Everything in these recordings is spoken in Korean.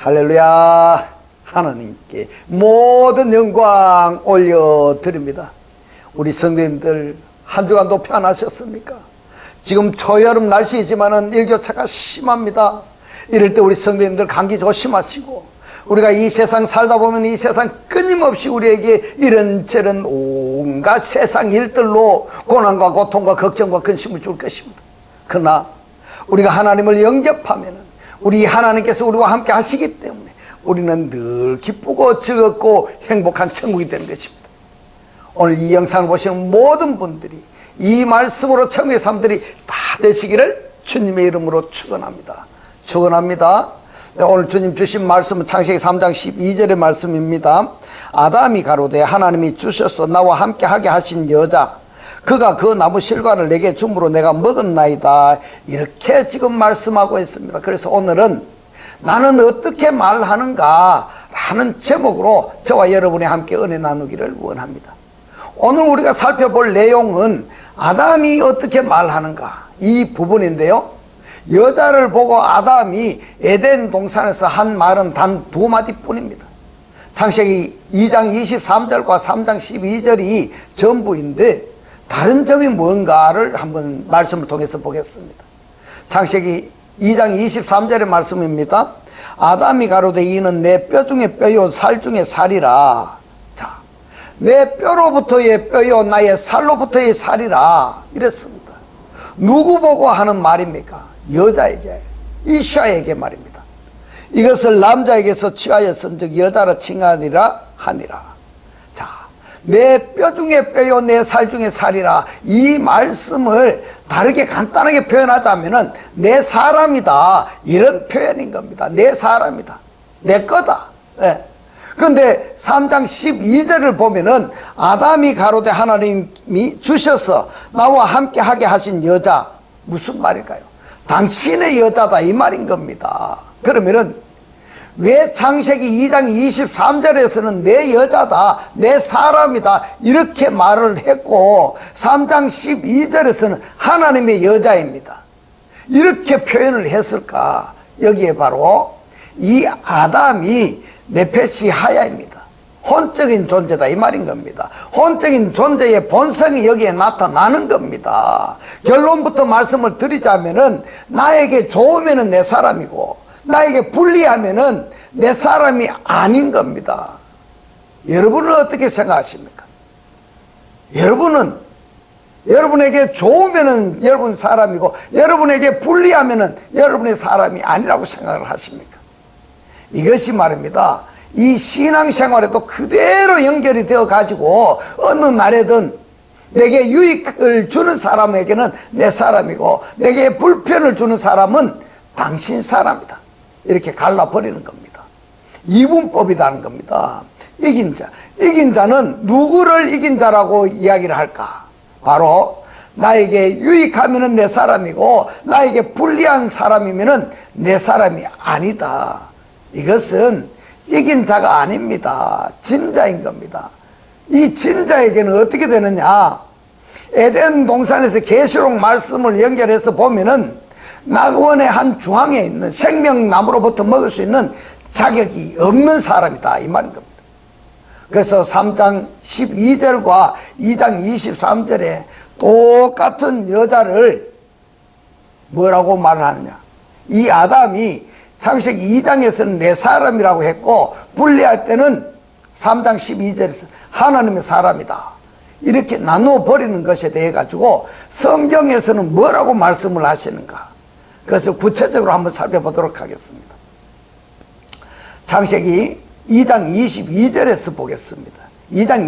할렐루야. 하나님께 모든 영광 올려드립니다. 우리 성도님들 한 주간도 편하셨습니까? 지금 초여름 날씨이지만은 일교차가 심합니다. 이럴 때 우리 성도님들 감기 조심하시고, 우리가 이 세상 살다 보면 이 세상 끊임없이 우리에게 이런저런 온갖 세상 일들로 고난과 고통과 걱정과 근심을 줄 것입니다. 그러나 우리가 하나님을 영접하면은 우리 하나님께서 우리와 함께 하시기 때문에 우리는 늘 기쁘고 즐겁고 행복한 천국이 되는 것입니다. 오늘 이 영상을 보시는 모든 분들이 이 말씀으로 천국의 사람들이 다 되시기를 주님의 이름으로 축원합니다. 축원합니다. 오늘 주님 주신 말씀은 창세기 3장 12절의 말씀입니다. 아담이 가로되 하나님이 주셔서 나와 함께 하게 하신 여자, 그가 그 나무 실과를 내게 줌으로 내가 먹었나이다. 이렇게 지금 말씀하고 있습니다. 그래서 오늘은 나는 어떻게 말하는가 라는 제목으로 저와 여러분이 함께 은혜 나누기를 원합니다. 오늘 우리가 살펴볼 내용은 아담이 어떻게 말하는가 이 부분인데요, 여자를 보고 아담이 에덴 동산에서 한 말은 단 두 마디 뿐입니다. 창세기 2장 23절과 3장 12절이 전부인데 다른 점이 뭔가를 한번 말씀을 통해서 보겠습니다. 창세기 2장 23절의 말씀입니다. 아담이 가로되 이는 내 뼈 중에 뼈요 살 중에 살이라. 자, 내 뼈로부터의 뼈요 나의 살로부터의 살이라 이랬습니다. 누구 보고 하는 말입니까? 여자에게, 이샤에게 말입니다. 이것을 남자에게서 취하여 쓴즉 여자라 칭하니라 하니라. 내 뼈 중에 뼈요 내 살 중에 살이라, 이 말씀을 다르게 간단하게 표현하자면은 내 사람이다 이런 표현인 겁니다. 내 사람이다, 내 거다. 그런데 3장 12절을 보면은 아담이 가로되 하나님이 주셔서 나와 함께 하게 하신 여자, 무슨 말일까요? 당신의 여자다 이 말인 겁니다. 그러면은 왜 창세기 2장 23절에서는 내 여자다, 내 사람이다 이렇게 말을 했고 3장 12절에서는 하나님의 여자입니다 이렇게 표현을 했을까? 여기에 바로 이 아담이 네페시 하야입니다. 혼적인 존재다 이 말인 겁니다. 혼적인 존재의 본성이 여기에 나타나는 겁니다. 결론부터 말씀을 드리자면은 나에게 좋으면은 내 사람이고 나에게 불리하면은 내 사람이 아닌 겁니다. 여러분은 어떻게 생각하십니까? 여러분에게 좋으면은 여러분 사람이고 여러분에게 불리하면은 여러분의 사람이 아니라고 생각을 하십니까? 이것이 말입니다, 이 신앙생활에도 그대로 연결이 되어 가지고 어느 날에든 내게 유익을 주는 사람에게는 내 사람이고 내게 불편을 주는 사람은 당신 사람이다 이렇게 갈라버리는 겁니다. 이분법이라는 겁니다. 이긴 자, 이긴 자는 누구를 이긴 자라고 이야기를 할까? 바로 나에게 유익하면 내 사람이고 나에게 불리한 사람이면 내 사람이 아니다. 이것은 이긴 자가 아닙니다. 진자인 겁니다. 이 진자에게는 어떻게 되느냐, 에덴 동산에서 계시록 말씀을 연결해서 보면은 낙원의 한 중앙에 있는 생명나무로부터 먹을 수 있는 자격이 없는 사람이다 이 말인 겁니다. 그래서 3장 12절과 2장 23절에 똑같은 여자를 뭐라고 말을 하느냐, 이 아담이 창세기 2장에서는 내 사람이라고 했고 분리할 때는 3장 12절에서 하나님의 사람이다 이렇게 나누어 버리는 것에 대해 가지고 성경에서는 뭐라고 말씀을 하시는가, 그것을 구체적으로 한번 살펴보도록 하겠습니다. 창세기 2장 22절에서 보겠습니다. 2장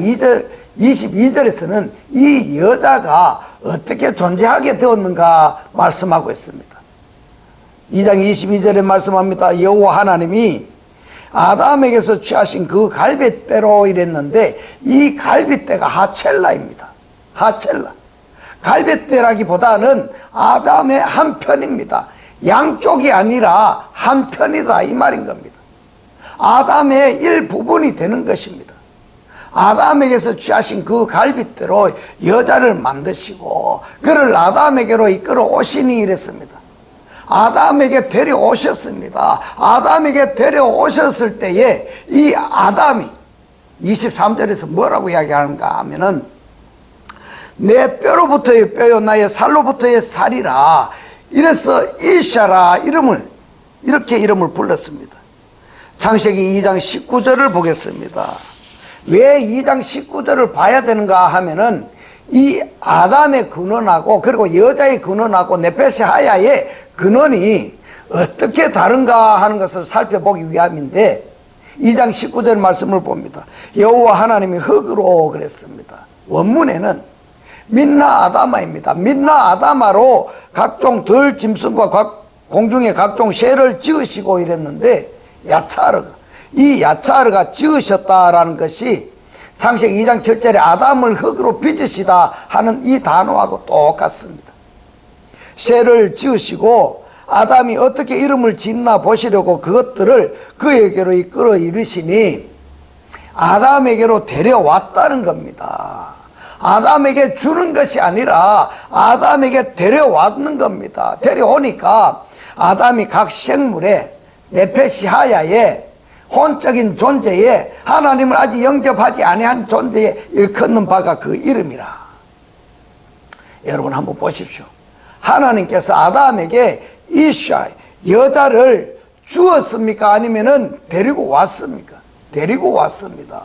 22절에서는 이 여자가 어떻게 존재하게 되었는가 말씀하고 있습니다. 2장 22절에 말씀합니다. 여호와 하나님이 아담에게서 취하신 그 갈빗대로 이랬는데 이 갈빗대가 하첼라입니다. 하첼라. 갈빗대라기보다는 아담의 한편입니다. 양쪽이 아니라 한편이다 이 말인 겁니다. 아담의 일부분이 되는 것입니다. 아담에게서 취하신 그 갈빗대로 여자를 만드시고 그를 아담에게로 이끌어 오시니 이랬습니다. 아담에게 데려오셨습니다. 아담에게 데려오셨을 때에 이 아담이 23절에서 뭐라고 이야기하는가 하면은 내 뼈로부터의 뼈요 나의 살로부터의 살이라. 이래서 이샤라 이렇게 이름을 불렀습니다. 창세기 2장 19절을 보겠습니다. 왜 2장 19절을 봐야 되는가 하면은 이 아담의 근원하고 그리고 여자의 근원하고 네페시 하야의 근원이 어떻게 다른가 하는 것을 살펴보기 위함인데 2장 19절 말씀을 봅니다. 여호와 하나님이 흙으로 그랬습니다. 원문에는 민나 아다마입니다. 민나 아다마로 각종 들 짐승과 공중의 각종 새를 지으시고 이랬는데 이 야차르가 지으셨다라는 것이 창세기 2장 7절에 아담을 흙으로 빚으시다 하는 이 단어하고 똑같습니다. 새를 지으시고 아담이 어떻게 이름을 짓나 보시려고 그것들을 그에게로 이끌어 이르시니 아담에게로 데려왔다는 겁니다. 아담에게 주는 것이 아니라 아담에게 데려왔는 겁니다. 데려오니까 아담이 각 생물에 네페시 하야에 혼적인 존재에 하나님을 아직 영접하지 아니한 존재에 일컫는 바가 그 이름이라. 여러분 한번 보십시오. 하나님께서 아담에게 이샤 여자를 주었습니까? 아니면은 데리고 왔습니까? 데리고 왔습니다.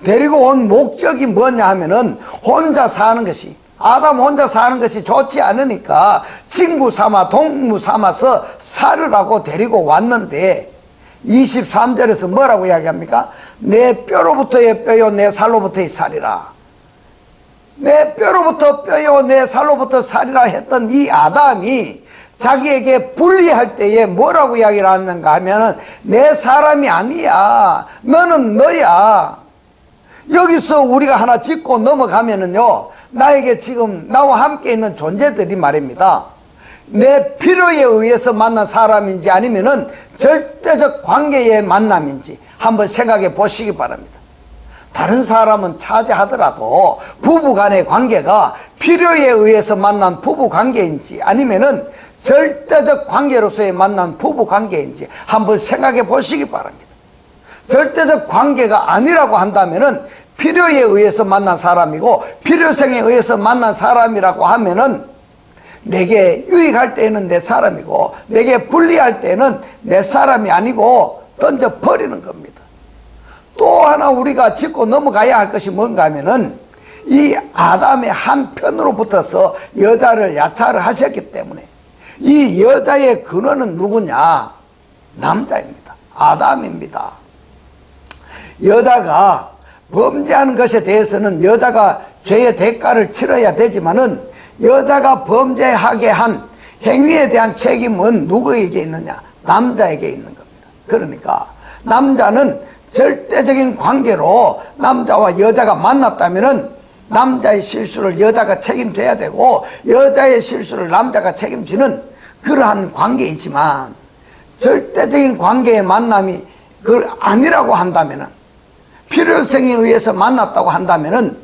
데리고 온 목적이 뭐냐 하면은 혼자 사는 것이 아담 혼자 사는 것이 좋지 않으니까 친구 삼아 동무 삼아서 살으라고 데리고 왔는데 23절에서 뭐라고 이야기합니까? 내 뼈로부터의 뼈요 내 살로부터의 살이라. 내 뼈로부터 뼈요 내 살로부터 살이라 했던 이 아담이 자기에게 분리할 때에 뭐라고 이야기를 하는가 하면은 내 사람이 아니야. 너는 너야. 여기서 우리가 하나 짚고 넘어가면은요, 나에게 지금 나와 함께 있는 존재들이 말입니다. 내 필요에 의해서 만난 사람인지 아니면은 절대적 관계의 만남인지 한번 생각해 보시기 바랍니다. 다른 사람은 차지하더라도 부부 간의 관계가 필요에 의해서 만난 부부 관계인지 아니면은 절대적 관계로서의 만난 부부 관계인지 한번 생각해 보시기 바랍니다. 절대적 관계가 아니라고 한다면은 필요에 의해서 만난 사람이고 필요성에 의해서 만난 사람이라고 하면은 내게 유익할 때는 내 사람이고 내게 불리할 때는 내 사람이 아니고 던져버리는 겁니다. 또 하나 우리가 짚고 넘어가야 할 것이 뭔가 하면은 이 아담의 한편으로 붙어서 여자를 야차를 하셨기 때문에 이 여자의 근원은 누구냐? 남자입니다. 아담입니다. 여자가 범죄하는 것에 대해서는 여자가 죄의 대가를 치러야 되지만은 여자가 범죄하게 한 행위에 대한 책임은 누구에게 있느냐? 남자에게 있는 겁니다. 그러니까 남자는 절대적인 관계로 남자와 여자가 만났다면은 남자의 실수를 여자가 책임져야 되고 여자의 실수를 남자가 책임지는 그러한 관계이지만 절대적인 관계의 만남이 그 아니라고 한다면은 필요성에 의해서 만났다고 한다면은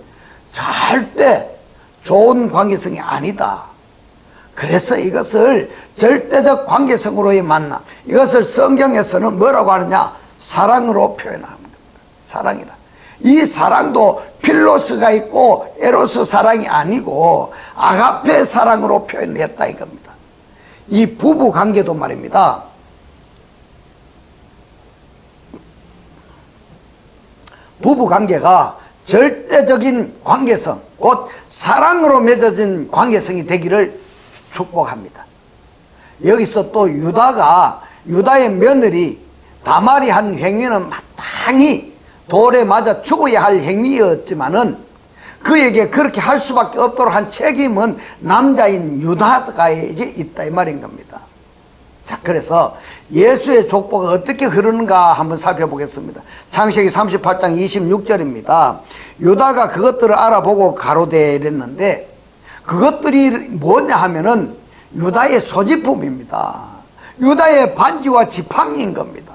절대 좋은 관계성이 아니다. 그래서 이것을 절대적 관계성으로의 만남, 이것을 성경에서는 뭐라고 하느냐? 사랑으로 표현하는 겁니다. 사랑이라. 이 사랑도 필로스가 있고 에로스 사랑이 아니고 아가페 사랑으로 표현을 했다 이겁니다. 이 부부 관계도 말입니다. 부부 관계가 절대적인 관계성, 곧 사랑으로 맺어진 관계성이 되기를 축복합니다. 여기서 또 유다의 며느리 다말이 한 행위는 마땅히 돌에 맞아 죽어야 할 행위였지만은 그에게 그렇게 할 수밖에 없도록 한 책임은 남자인 유다가에게 있다 이 말인 겁니다. 자, 그래서 예수의 족보가 어떻게 흐르는가 한번 살펴보겠습니다. 창세기 38장 26절입니다. 유다가 그것들을 알아보고 가로되 이랬는데 그것들이 뭐냐 하면은 유다의 소지품입니다. 유다의 반지와 지팡이인 겁니다.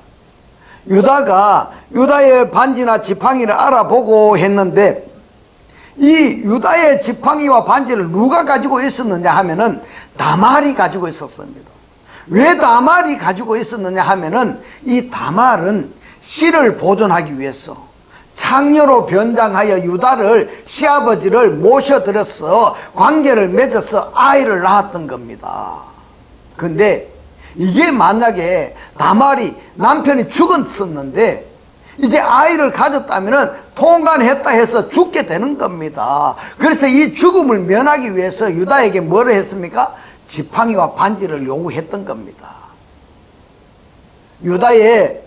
유다가 유다의 반지나 지팡이를 알아보고 했는데 이 유다의 지팡이와 반지를 누가 가지고 있었느냐 하면은 다말이 가지고 있었습니다. 왜 다말이 가지고 있었느냐 하면은 이 다말은 씨를 보존하기 위해서 창녀로 변장하여 유다를 시아버지를 모셔들여서 관계를 맺어서 아이를 낳았던 겁니다. 근데 이게 만약에 다말이 남편이 죽었었는데 이제 아이를 가졌다면은 통관했다 해서 죽게 되는 겁니다. 그래서 이 죽음을 면하기 위해서 유다에게 뭐를 했습니까? 지팡이와 반지를 요구했던 겁니다. 유다의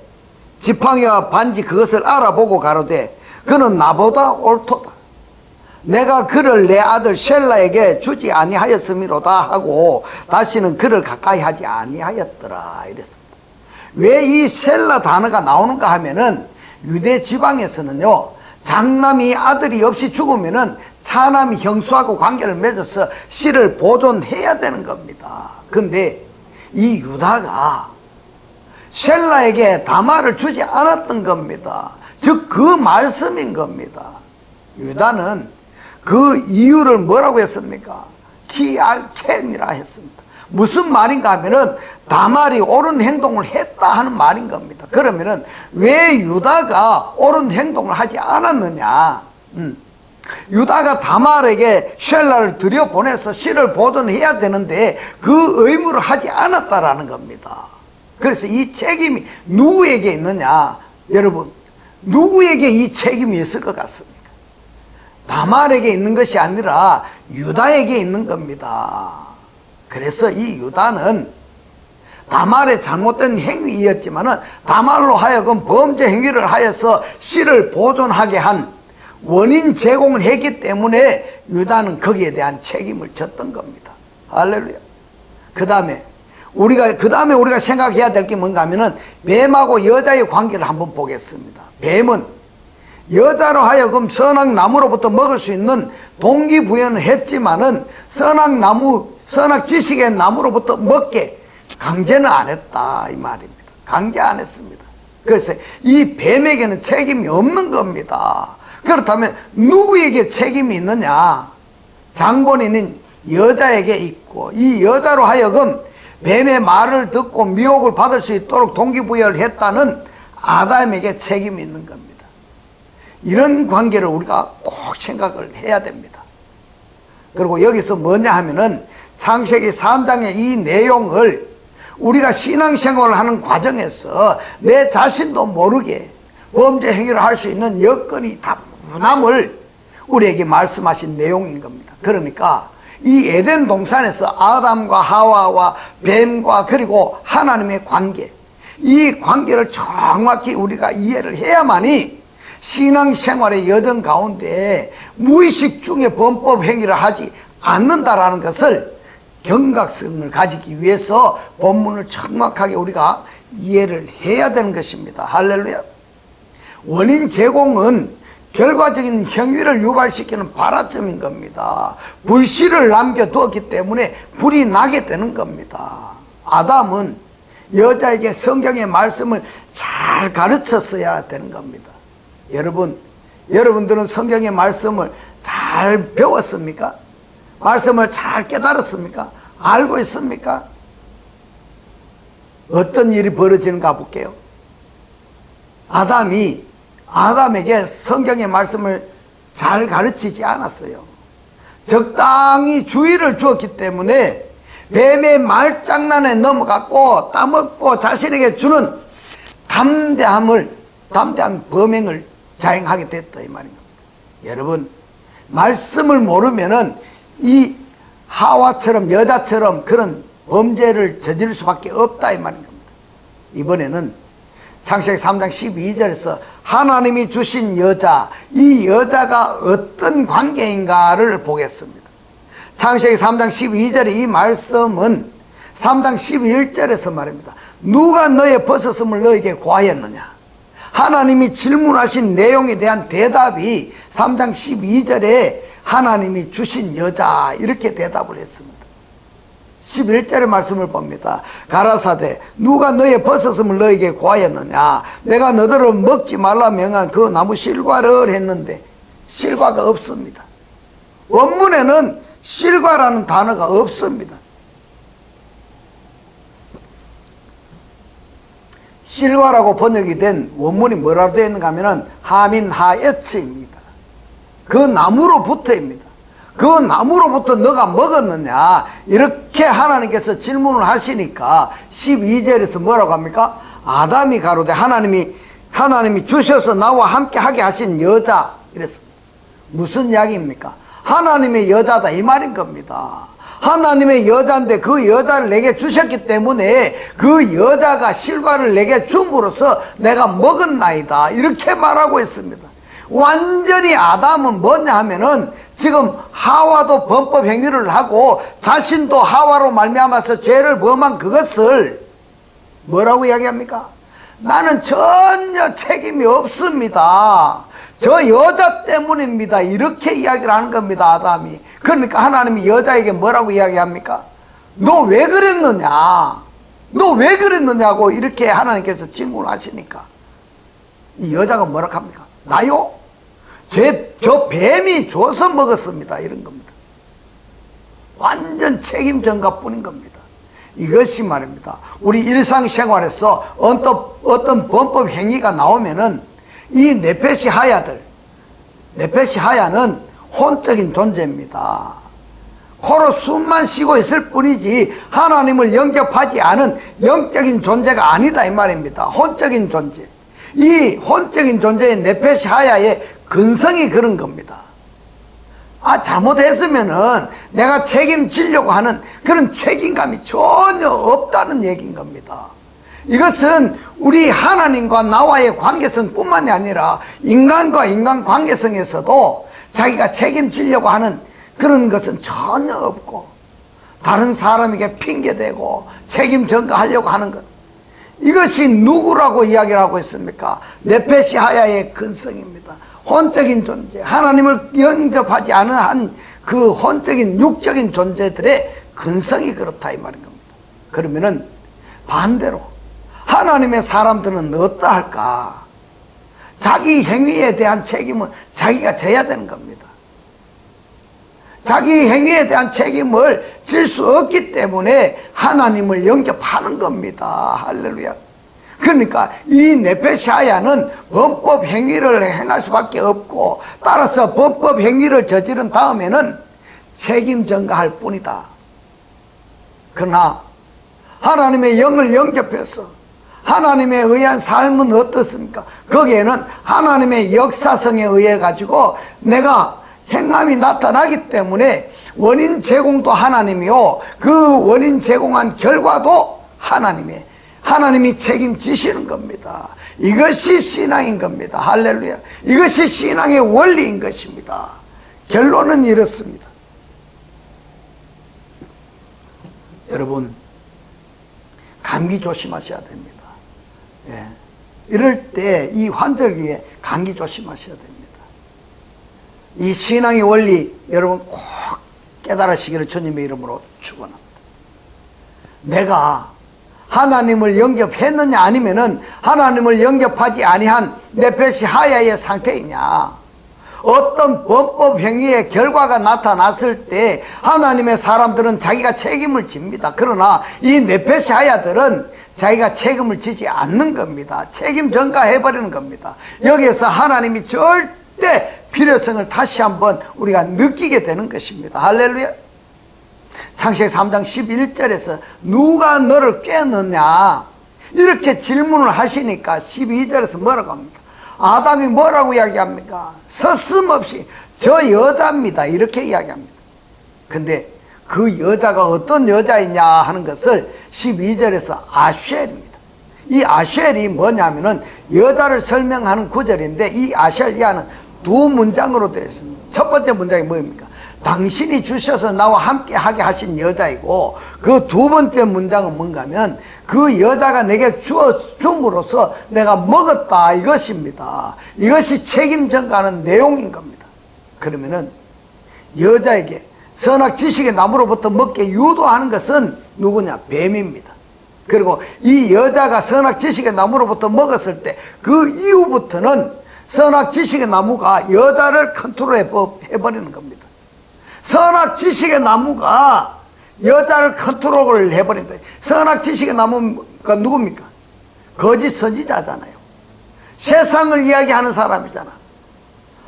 지팡이와 반지 그것을 알아보고 가로되 그는 나보다 옳도다. 내가 그를 내 아들 셀라에게 주지 아니하였음이로다 하고 다시는 그를 가까이 하지 아니하였더라 이랬습니다. 왜 이 셀라 단어가 나오는가 하면은 유대 지방에서는요, 장남이 아들이 없이 죽으면은 차남이 형수하고 관계를 맺어서 씨를 보존해야 되는 겁니다. 근데 이 유다가 셀라에게 다말을 주지 않았던 겁니다. 즉 그 말씀인 겁니다. 유다는 그 이유를 뭐라고 했습니까? 키알켄이라 했습니다. 무슨 말인가 하면은 다말이 옳은 행동을 했다 하는 말인 겁니다. 그러면은 왜 유다가 옳은 행동을 하지 않았느냐? 유다가 다말에게 셀라를 들여보내서 씨를 보존해야 되는데 그 의무를 하지 않았다라는 겁니다. 그래서 이 책임이 누구에게 있느냐? 여러분, 누구에게 이 책임이 있을 것 같습니까? 다말에게 있는 것이 아니라 유다에게 있는 겁니다. 그래서 이 유다는 다말의 잘못된 행위였지만은 다말로 하여금 범죄 행위를 하여서 씨를 보존하게 한 원인 제공을 했기 때문에 유다는 거기에 대한 책임을 졌던 겁니다. 할렐루야. 그 다음에 우리가 생각해야 될 게 뭔가 하면은 뱀하고 여자의 관계를 한번 보겠습니다. 뱀은 여자로 하여금 선악나무로부터 먹을 수 있는 동기부여는 했지만은 선악 지식의 나무로부터 먹게 강제는 안 했다 이 말입니다. 강제 안 했습니다. 그래서 이 뱀에게는 책임이 없는 겁니다. 그렇다면 누구에게 책임이 있느냐? 장본인은 여자에게 있고 이 여자로 하여금 뱀의 말을 듣고 미혹을 받을 수 있도록 동기부여를 했다는 아담에게 책임이 있는 겁니다. 이런 관계를 우리가 꼭 생각을 해야 됩니다. 그리고 여기서 뭐냐 하면은 창세기 3장의 이 내용을 우리가 신앙생활을 하는 과정에서 내 자신도 모르게 범죄 행위를 할 수 있는 여건이 다분함을 우리에게 말씀하신 내용인 겁니다. 그러니까 이 에덴 동산에서 아담과 하와와 뱀과 그리고 하나님의 관계, 이 관계를 정확히 우리가 이해를 해야만이 신앙생활의 여정 가운데 무의식 중에 범법 행위를 하지 않는다라는 것을 경각심을 가지기 위해서 본문을 정확하게 우리가 이해를 해야 되는 것입니다. 할렐루야. 원인 제공은 결과적인 행위를 유발시키는 발화점인 겁니다. 불씨를 남겨두었기 때문에 불이 나게 되는 겁니다. 아담은 여자에게 성경의 말씀을 잘 가르쳤어야 되는 겁니다. 여러분들은 성경의 말씀을 잘 배웠습니까? 말씀을 잘 깨달았습니까? 알고 있습니까? 어떤 일이 벌어지는가 볼게요. 아담에게 성경의 말씀을 잘 가르치지 않았어요. 적당히 주의를 주었기 때문에 뱀의 말장난에 넘어갔고 따먹고 자신에게 주는 담대한 범행을 자행하게 됐다 이 말입니다. 여러분, 말씀을 모르면은 이 하와처럼 여자처럼 그런 범죄를 저지를 수밖에 없다 이 말인 겁니다. 이번에는 창세기 3장 12절에서 하나님이 주신 여자, 이 여자가 어떤 관계인가를 보겠습니다. 창세기 3장 12절의 이 말씀은 3장 11절에서 말입니다. 누가 너의 벗었음을 너에게 고하였느냐? 하나님이 질문하신 내용에 대한 대답이 3장 12절에 하나님이 주신 여자 이렇게 대답을 했습니다. 11절의 말씀을 봅니다. 가라사대 누가 너의 벗었음을 너에게 고하였느냐? 내가 너더러 먹지 말라 명한 그 나무 실과를 했는데 실과가 없습니다. 원문에는 실과라는 단어가 없습니다. 실과라고 번역이 된 원문이 뭐라고 되어 있는가 하면은 하민 하에츠입니다. 그 나무로부터입니다. 그 나무로부터 너가 먹었느냐 이렇게 하나님께서 질문을 하시니까 12절에서 뭐라고 합니까? 아담이 가로되 하나님이 주셔서 나와 함께 하게 하신 여자 이랬습니다. 무슨 이야기입니까? 하나님의 여자다 이 말인 겁니다. 하나님의 여자인데 그 여자를 내게 주셨기 때문에 그 여자가 실과를 내게 줌으로써 내가 먹었나이다 이렇게 말하고 있습니다. 완전히 아담은 뭐냐 하면은 지금 하와도 범법 행위를 하고 자신도 하와로 말미암아서 죄를 범한 그것을 뭐라고 이야기합니까? 나는 전혀 책임이 없습니다. 저 여자 때문입니다. 이렇게 이야기를 하는 겁니다. 아담이. 그러니까 하나님이 여자에게 뭐라고 이야기합니까? 너 왜 그랬느냐? 너 왜 그랬느냐고 이렇게 하나님께서 질문을 하시니까 이 여자가 뭐라고 합니까? 나요? 저 뱀이 줘서 먹었습니다. 이런 겁니다. 완전 책임 전가뿐인 겁니다. 이것이 말입니다. 우리 일상생활에서 어떤 범법 행위가 나오면은 이 네페시 하야는 혼적인 존재입니다. 코로 숨만 쉬고 있을 뿐이지 하나님을 영접하지 않은 영적인 존재가 아니다 이 말입니다. 혼적인 존재. 이 혼적인 존재의 네페시 하야의 근성이 그런 겁니다. 잘못했으면은 내가 책임지려고 하는 그런 책임감이 전혀 없다는 얘기인 겁니다. 이것은 우리 하나님과 나와의 관계성 뿐만이 아니라 인간과 인간 관계성에서도 자기가 책임지려고 하는 그런 것은 전혀 없고 다른 사람에게 핑계대고 책임 전가하려고 하는 것, 이것이 누구라고 이야기를 하고 있습니까? 네페시 하야의 근성입니다. 혼적인 존재, 하나님을 영접하지 않은 한 그 혼적인 육적인 존재들의 근성이 그렇다 이 말인 겁니다. 그러면은 반대로 하나님의 사람들은 어떠할까? 자기 행위에 대한 책임은 자기가 져야 되는 겁니다. 자기 행위에 대한 책임을 질 수 없기 때문에 하나님을 영접하는 겁니다. 할렐루야. 그러니까 이 네페시 하야는 범법 행위를 행할 수밖에 없고, 따라서 범법 행위를 저지른 다음에는 책임 전가할 뿐이다. 그러나 하나님의 영을 영접해서 하나님에 의한 삶은 어떻습니까? 거기에는 하나님의 역사성에 의해 가지고 내가 행함이 나타나기 때문에 원인 제공도 하나님이요, 그 원인 제공한 결과도 하나님이 책임지시는 겁니다. 이것이 신앙인 겁니다. 할렐루야. 이것이 신앙의 원리인 것입니다. 결론은 이렇습니다. 여러분, 감기 조심하셔야 됩니다. 예. 이럴 때 이 환절기에 감기 조심하셔야 됩니다. 이 신앙의 원리 여러분 꼭 깨달으시기를 주님의 이름으로 축원합니다. 내가 하나님을 영접했느냐 아니면은 하나님을 영접하지 아니한 네페시 하야의 상태이냐, 어떤 범법 행위의 결과가 나타났을 때 하나님의 사람들은 자기가 책임을 집니다. 그러나 이 네페시 하야들은 자기가 책임을 지지 않는 겁니다. 책임 전가해버리는 겁니다. 여기에서 하나님이 절대 필요성을 다시 한번 우리가 느끼게 되는 것입니다. 할렐루야. 창세기 3장 11절에서 누가 너를 깼느냐 이렇게 질문을 하시니까 12절에서 뭐라고 합니까? 아담이 뭐라고 이야기합니까? 서슴없이 저 여자입니다 이렇게 이야기합니다. 근데 그 여자가 어떤 여자이냐 하는 것을 12절에서 아쉘입니다. 이 아쉘이 뭐냐면은 여자를 설명하는 구절인데, 이 아쉘 이하는 두 문장으로 되어 있습니다. 첫 번째 문장이 뭐입니까? 당신이 주셔서 나와 함께 하게 하신 여자이고, 그 두 번째 문장은 뭔가 하면 그 여자가 내게 줌으로써 내가 먹었다 이것입니다. 이것이 책임 전가하는 내용인 겁니다. 그러면은 여자에게 선악 지식의 나무로부터 먹게 유도하는 것은 누구냐? 뱀입니다. 그리고 이 여자가 선악 지식의 나무로부터 먹었을 때 그 이후부터는 선악 지식의 나무가 여자를 컨트롤해버리는 겁니다. 선악 지식의 나무가 여자를 컨트롤을 해버린다. 선악 지식의 나무가 누굽니까? 거짓 선지자잖아요. 세상을 이야기하는 사람이잖아.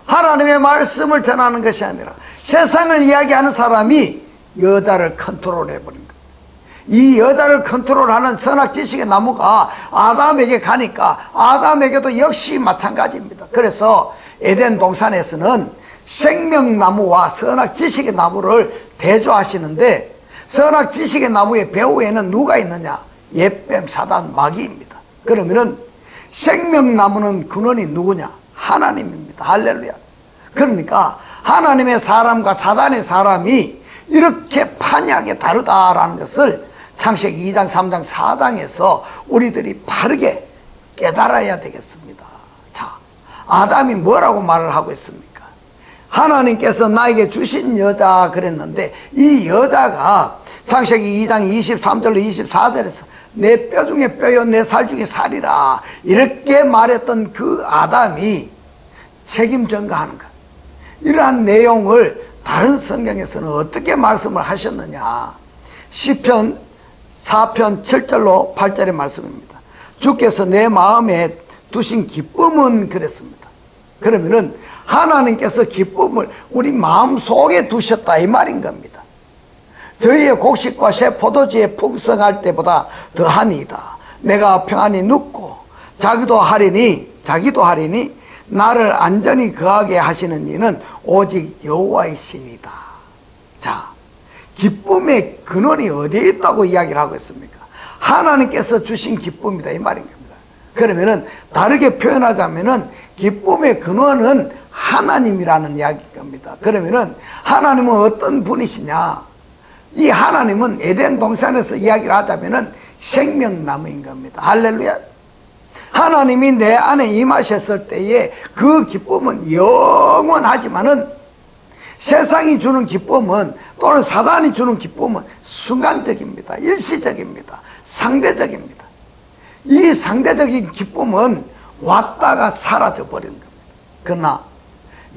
하나님의 말씀을 전하는 것이 아니라 세상을 이야기하는 사람이 여자를 컨트롤해버린 거예요. 이 여자를 컨트롤하는 선악지식의 나무가 아담에게 가니까 아담에게도 역시 마찬가지입니다. 그래서 에덴 동산에서는 생명나무와 선악지식의 나무를 대조하시는데, 선악지식의 나무의 배후에는 누가 있느냐? 옛뱀, 사단, 마귀입니다. 그러면은 생명나무는 근원이 누구냐? 하나님입니다. 할렐루야. 그러니까 하나님의 사람과 사단의 사람이 이렇게 판이하게 다르다라는 것을 창세기 2장, 3장, 4장에서 우리들이 바르게 깨달아야 되겠습니다. 자, 아담이 뭐라고 말을 하고 있습니까? 하나님께서 나에게 주신 여자 그랬는데, 이 여자가 창세기 2장 23절로 24절에서 내 뼈 중에 뼈요 내 살 중에 살이라 이렇게 말했던 그 아담이 책임 전가하는 것, 이러한 내용을 다른 성경에서는 어떻게 말씀을 하셨느냐? 시편 4편 7절로 8절의 말씀입니다. 주께서 내 마음에 두신 기쁨은 그랬습니다. 그러면은 하나님께서 기쁨을 우리 마음속에 두셨다 이 말인 겁니다. 저희의 곡식과 새 포도주에 풍성할 때보다 더하니이다. 내가 평안히 눕고 자기도 하리니 나를 안전히 거하게 하시는 이는 오직 여호와이시니이다. 자, 기쁨의 근원이 어디에 있다고 이야기를 하고 있습니까? 하나님께서 주신 기쁨이다 이 말인 겁니다. 그러면은 다르게 표현하자면은 기쁨의 근원은 하나님이라는 이야기인 겁니다. 그러면은 하나님은 어떤 분이시냐? 이 하나님은 에덴 동산에서 이야기를 하자면은 생명나무인 겁니다. 할렐루야. 하나님이 내 안에 임하셨을 때에 그 기쁨은 영원하지만은 세상이 주는 기쁨은, 또는 사단이 주는 기쁨은 순간적입니다. 일시적입니다. 상대적입니다. 이 상대적인 기쁨은 왔다가 사라져 버리는 겁니다. 그러나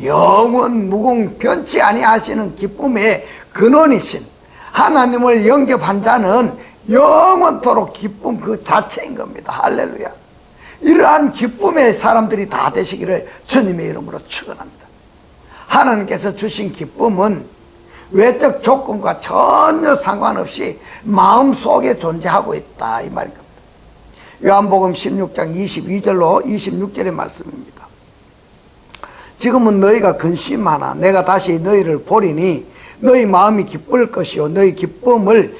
영원 무궁 변치 아니하시는 기쁨의 근원이신 하나님을 영접한 자는 영원토록 기쁨 그 자체인 겁니다. 할렐루야. 이러한 기쁨의 사람들이 다 되시기를 주님의 이름으로 축원합니다. 하나님께서 주신 기쁨은 외적 조건과 전혀 상관없이 마음속에 존재하고 있다 이 말인 겁니다. 요한복음 16장 22절로 26절의 말씀입니다. 지금은 너희가 근심하나 내가 다시 너희를 보리니 너희 마음이 기쁠 것이요 너희 기쁨을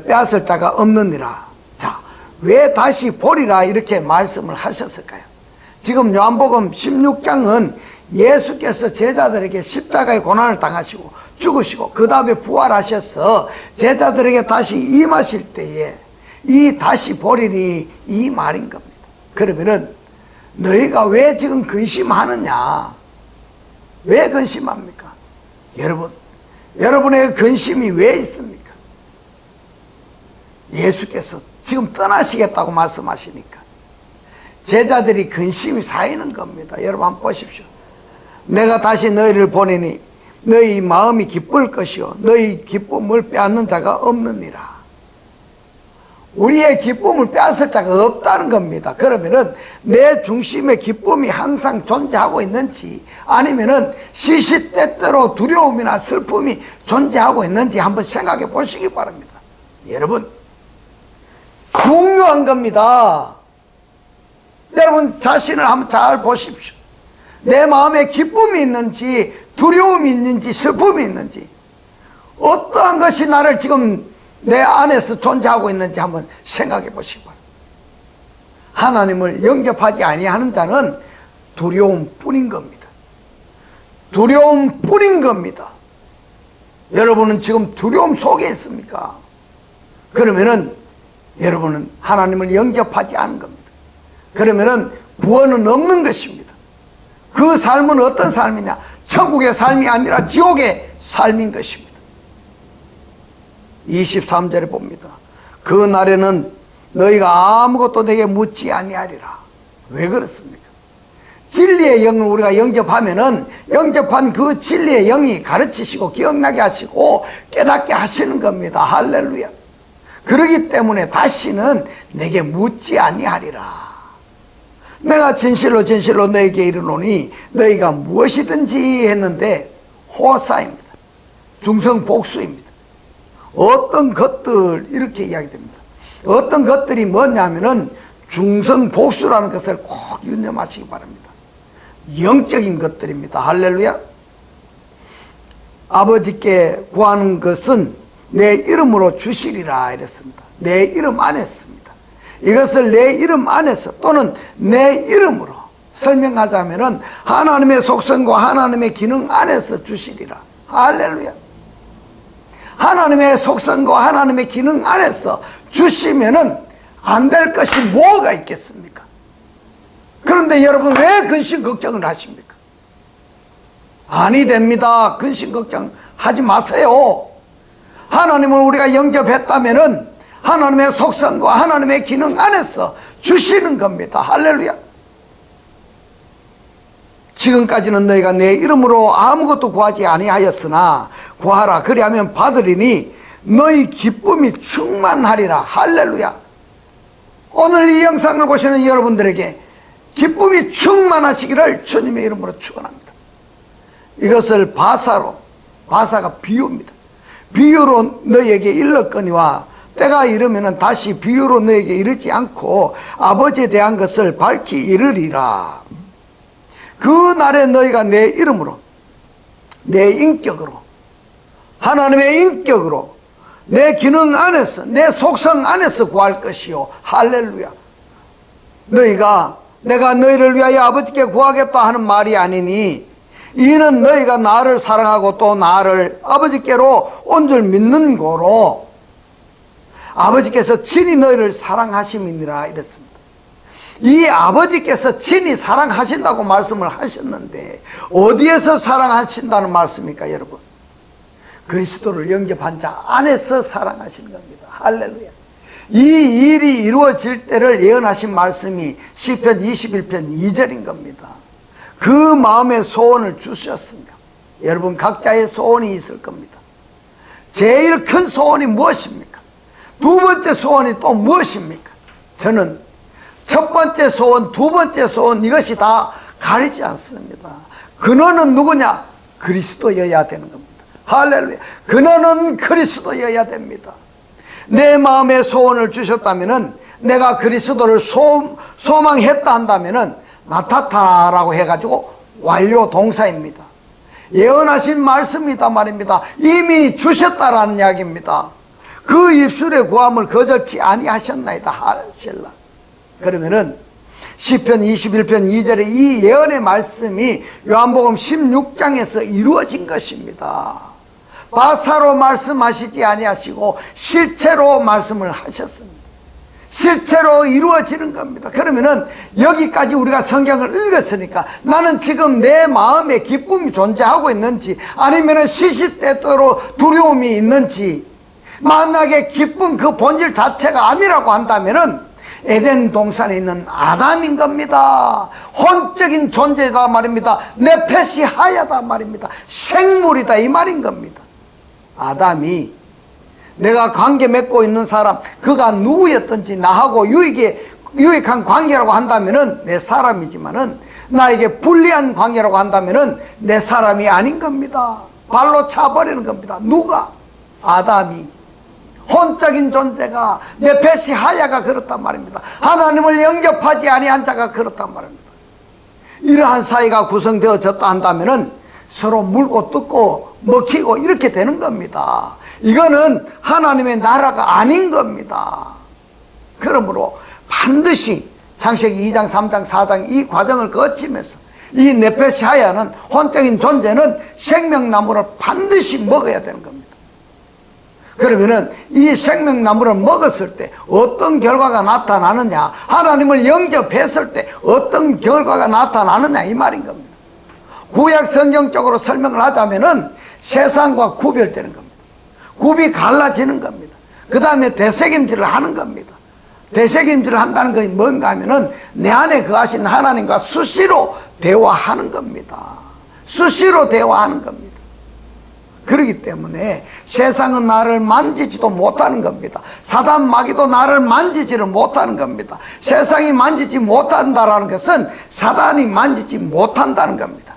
빼앗을 자가 없느니라. 자, 왜 다시 보리라 이렇게 말씀을 하셨을까요? 지금 요한복음 16장은 예수께서 제자들에게 십자가의 고난을 당하시고 죽으시고 그 다음에 부활하셔서 제자들에게 다시 임하실 때에 이 다시 보리니 이 말인 겁니다. 그러면은 너희가 왜 지금 근심하느냐? 왜 근심합니까? 여러분의 근심이 왜 있습니까? 예수께서 지금 떠나시겠다고 말씀하시니까 제자들이 근심이 쌓이는 겁니다. 여러분 한번 보십시오. 내가 다시 너희를 보내니 너희 마음이 기쁠 것이요 너희 기쁨을 빼앗는 자가 없느니라. 우리의 기쁨을 빼앗을 자가 없다는 겁니다. 그러면은 내 중심의 기쁨이 항상 존재하고 있는지, 아니면은 시시때때로 두려움이나 슬픔이 존재하고 있는지 한번 생각해 보시기 바랍니다. 여러분, 중요한 겁니다. 여러분 자신을 한번 잘 보십시오. 내 마음에 기쁨이 있는지, 두려움이 있는지, 슬픔이 있는지, 어떠한 것이 나를 지금 내 안에서 존재하고 있는지 한번 생각해 보시기 바랍니다. 하나님을 영접하지 아니하는 자는 두려움뿐인 겁니다. 두려움뿐인 겁니다. 여러분은 지금 두려움 속에 있습니까? 그러면은 여러분은 하나님을 영접하지 않은 겁니다. 그러면은 구원은 없는 것입니다. 그 삶은 어떤 삶이냐? 천국의 삶이 아니라 지옥의 삶인 것입니다. 23절에 봅니다. 그 날에는 너희가 아무것도 내게 묻지 아니하리라. 왜 그렇습니까? 진리의 영을 우리가 영접하면은 영접한 그 진리의 영이 가르치시고 기억나게 하시고 깨닫게 하시는 겁니다. 할렐루야. 그러기 때문에 다시는 내게 묻지 아니하리라. 내가 진실로 진실로 너에게 이르노니 너희가 무엇이든지 했는데 호사입니다. 중성복수입니다. 어떤 것들 이렇게 이야기됩니다. 어떤 것들이 뭐냐면은 중성복수라는 것을 꼭 유념하시기 바랍니다. 영적인 것들입니다. 할렐루야. 아버지께 구하는 것은 내 이름으로 주시리라 이랬습니다. 내 이름 안에서입니다. 이것을 내 이름 안에서 또는 내 이름으로 설명하자면은 하나님의 속성과 하나님의 기능 안에서 주시리라. 할렐루야. 하나님의 속성과 하나님의 기능 안에서 주시면은 안 될 것이 뭐가 있겠습니까? 그런데 여러분 왜 근심 걱정을 하십니까? 아니 됩니다. 근심 걱정 하지 마세요. 하나님을 우리가 영접했다면은 하나님의 속성과 하나님의 기능 안에서 주시는 겁니다. 할렐루야. 지금까지는 너희가 내 이름으로 아무것도 구하지 아니하였으나 구하라 그리하면 받으리니 너희 기쁨이 충만하리라. 할렐루야. 오늘 이 영상을 보시는 여러분들에게 기쁨이 충만하시기를 주님의 이름으로 축원합니다. 이것을 바사로, 바사가 비유입니다. 비유로 너희에게 일렀거니와 때가 이르면 다시 비유로 너희에게 이르지 않고 아버지에 대한 것을 밝히 이르리라. 그 날에 너희가 내 이름으로, 내 인격으로, 하나님의 인격으로, 내 기능 안에서, 내 속성 안에서 구할 것이요. 할렐루야. 너희가 내가 너희를 위하여 아버지께 구하겠다 하는 말이 아니니 이는 너희가 나를 사랑하고 또 나를 아버지께로 온 줄 믿는 거로 아버지께서 친히 너희를 사랑하심이니라 이랬습니다. 이 아버지께서 친히 사랑하신다고 말씀을 하셨는데 어디에서 사랑하신다는 말씀입니까 여러분? 그리스도를 영접한 자 안에서 사랑하시는 겁니다. 할렐루야. 이 일이 이루어질 때를 예언하신 말씀이 시편 21편 2절인 겁니다. 그 마음의 소원을 주셨습니다. 여러분 각자의 소원이 있을 겁니다. 제일 큰 소원이 무엇입니까? 두 번째 소원이 또 무엇입니까? 저는 첫 번째 소원, 두 번째 소원 이것이 다 가리지 않습니다. 근원은 누구냐? 그리스도여야 되는 겁니다. 할렐루야. 근원은 그리스도여야 됩니다. 내 마음의 소원을 주셨다면은 내가 그리스도를 소망했다 한다면은 나타타라고 해가지고 완료 동사입니다. 예언하신 말씀이다 말입니다. 이미 주셨다라는 이야기입니다. 그 입술의 구함을 거절치 아니하셨나이다 하실라. 그러면은 시편 21편 2절에 이 예언의 말씀이 요한복음 16장에서 이루어진 것입니다. 바사로 말씀하시지 아니하시고 실체로 말씀을 하셨습니다. 실체로 이루어지는 겁니다. 그러면은 여기까지 우리가 성경을 읽었으니까 나는 지금 내 마음에 기쁨이 존재하고 있는지 아니면은 시시때때로 두려움이 있는지, 만약에 기쁨 그 본질 자체가 아니라고 한다면은 에덴 동산에 있는 아담인 겁니다. 혼적인 존재다 말입니다. 네펫이 하야다 말입니다. 생물이다 이 말인 겁니다. 아담이 내가 관계 맺고 있는 사람 그가 누구였든지 나하고 유익한 관계라고 한다면은 내 사람이지만은 나에게 불리한 관계라고 한다면은 내 사람이 아닌 겁니다. 발로 차버리는 겁니다. 누가? 아담이. 혼적인 존재가 네펫이 하야가 그렇단 말입니다. 하나님을 영접하지 아니한 자가 그렇단 말입니다. 이러한 사이가 구성되어졌다 한다면은 서로 물고 뜯고 먹히고 이렇게 되는 겁니다. 이거는 하나님의 나라가 아닌 겁니다. 그러므로 반드시 창세기 2장 3장 4장 이 과정을 거치면서 이 네펫이 하야는 혼적인 존재는 생명나무를 반드시 먹어야 되는 겁니다. 그러면은 이 생명나무를 먹었을 때 어떤 결과가 나타나느냐, 하나님을 영접했을 때 어떤 결과가 나타나느냐 이 말인 겁니다. 구약 성경적으로 설명을 하자면은 세상과 구별되는 겁니다. 굽이 갈라지는 겁니다. 그 다음에 되새김질을 하는 겁니다. 되새김질을 한다는 것이 뭔가 하면은 내 안에 거하신 하나님과 수시로 대화하는 겁니다. 수시로 대화하는 겁니다. 그렇기 때문에 세상은 나를 만지지도 못하는 겁니다. 사단 마귀도 나를 만지지를 못하는 겁니다. 세상이 만지지 못한다는 것은 사단이 만지지 못한다는 겁니다.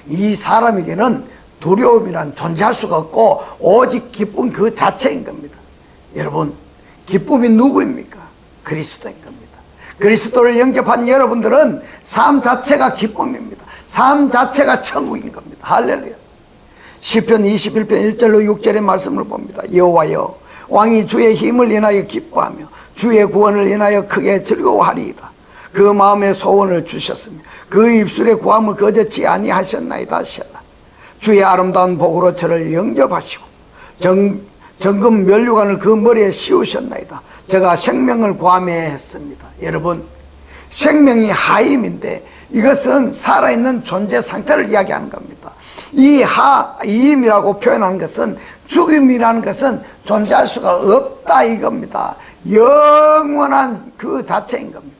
이 사람에게는 두려움이란 존재할 수가 없고 오직 기쁨 그 자체인 겁니다. 여러분, 기쁨이 누구입니까? 그리스도인 겁니다. 그리스도를 영접한 여러분들은 삶 자체가 기쁨입니다. 삶 자체가 천국인 겁니다. 할렐루야. 시편 21편 1절로 6절의 말씀을 봅니다. 여호와여, 왕이 주의 힘을 인하여 기뻐하며 주의 구원을 인하여 크게 즐거워하리이다. 그 마음에 소원을 주셨으며 그 입술의 구함을 거저치 아니하셨나이다. 셀라. 주의 아름다운 복으로 저를 영접하시고 정금 면류관을 그 머리에 씌우셨나이다. 제가 생명을 구하며 했습니다. 여러분, 생명이 하임인데 이것은 살아있는 존재 상태를 이야기하는 겁니다. 이 하임이라고 표현하는 것은, 죽음이라는 것은 존재할 수가 없다 이겁니다. 영원한 그 자체인 겁니다.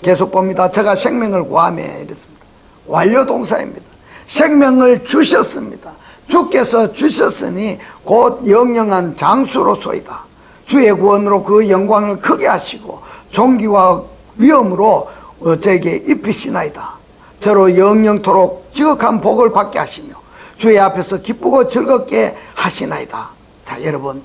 계속 봅니다. 제가 생명을 구하며 이랬습니다. 완료 동사입니다. 생명을 주셨습니다. 주께서 주셨으니 곧 영영한 장수로소이다. 주의 구원으로 그 영광을 크게 하시고 존귀와 위엄으로 저에게 입히시나이다. 저로 영영토록 지극한 복을 받게 하시며 주의 앞에서 기쁘고 즐겁게 하시나이다. 자, 여러분,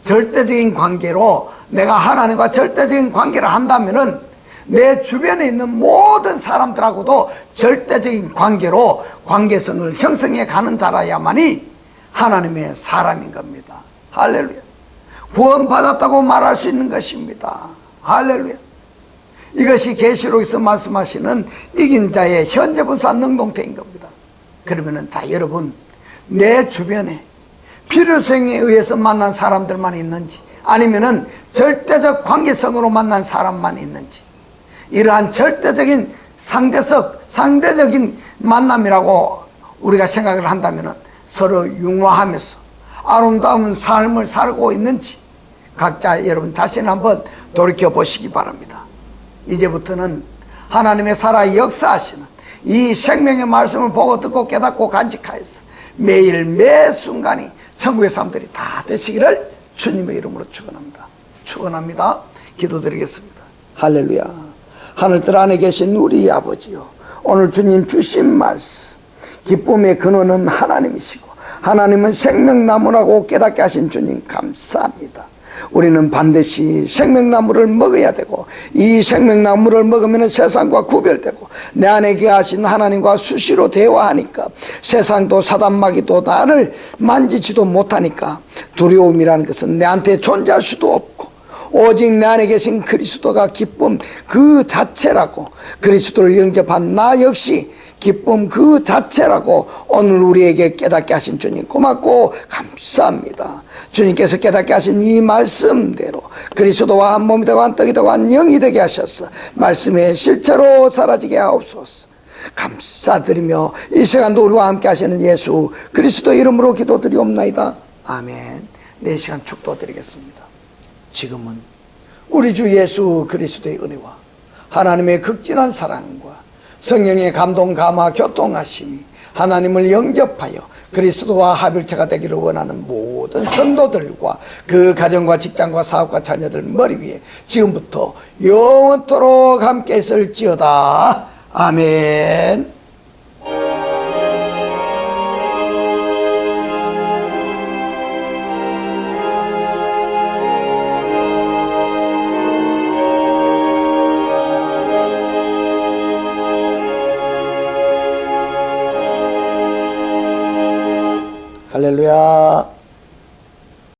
절대적인 관계로 내가 하나님과 절대적인 관계를 한다면은 내 주변에 있는 모든 사람들하고도 절대적인 관계로 관계성을 형성해 가는 자라야만이 하나님의 사람인 겁니다. 할렐루야. 구원받았다고 말할 수 있는 것입니다. 할렐루야. 이것이 계시록에서 말씀하시는 이긴 자의 현재 분수한 능동태인 겁니다. 그러면은, 자, 여러분, 내 주변에 필요성에 의해서 만난 사람들만 있는지, 아니면은 절대적 관계성으로 만난 사람만 있는지, 이러한 절대적인 상대적인 만남이라고 우리가 생각을 한다면은 서로 융화하면서 아름다운 삶을 살고 있는지 각자 여러분 자신을 한번 돌이켜 보시기 바랍니다. 이제부터는 하나님의 살아 역사하시는 이 생명의 말씀을 보고 듣고 깨닫고 간직하여서 매일 매 순간이 천국의 삶들이 다 되시기를 주님의 이름으로 축원합니다. 기도드리겠습니다. 할렐루야. 하늘들 안에 계신 우리 아버지요, 오늘 주님 주신 말씀, 기쁨의 근원은 하나님이시고 하나님은 생명나무라고 깨닫게 하신 주님 감사합니다. 우리는 반드시 생명나무를 먹어야 되고, 이 생명나무를 먹으면 세상과 구별되고 내 안에 계신 하나님과 수시로 대화하니까 세상도 사단마귀도 나를 만지지도 못하니까 두려움이라는 것은 내한테 존재할 수도 없고, 오직 내 안에 계신 그리스도가 기쁨 그 자체라고, 그리스도를 영접한 나 역시 기쁨 그 자체라고 오늘 우리에게 깨닫게 하신 주님 고맙고 감사합니다. 주님께서 깨닫게 하신 이 말씀대로 그리스도와 한 몸이 되고 한 떡이 되고 한 영이 되게 하셔서 말씀의 실체로 사라지게 하옵소서. 감사드리며 이 시간도 우리와 함께 하시는 예수 그리스도 이름으로 기도드리옵나이다. 아멘. 네 시간 축도드리겠습니다. 지금은 우리 주 예수 그리스도의 은혜와 하나님의 극진한 사랑과 성령의 감동 감화 교통하심이 하나님을 영접하여 그리스도와 합일체가 되기를 원하는 모든 성도들과 그 가정과 직장과 사업과 자녀들 머리 위에 지금부터 영원토록 함께 있을지어다. 아멘. 할렐루야.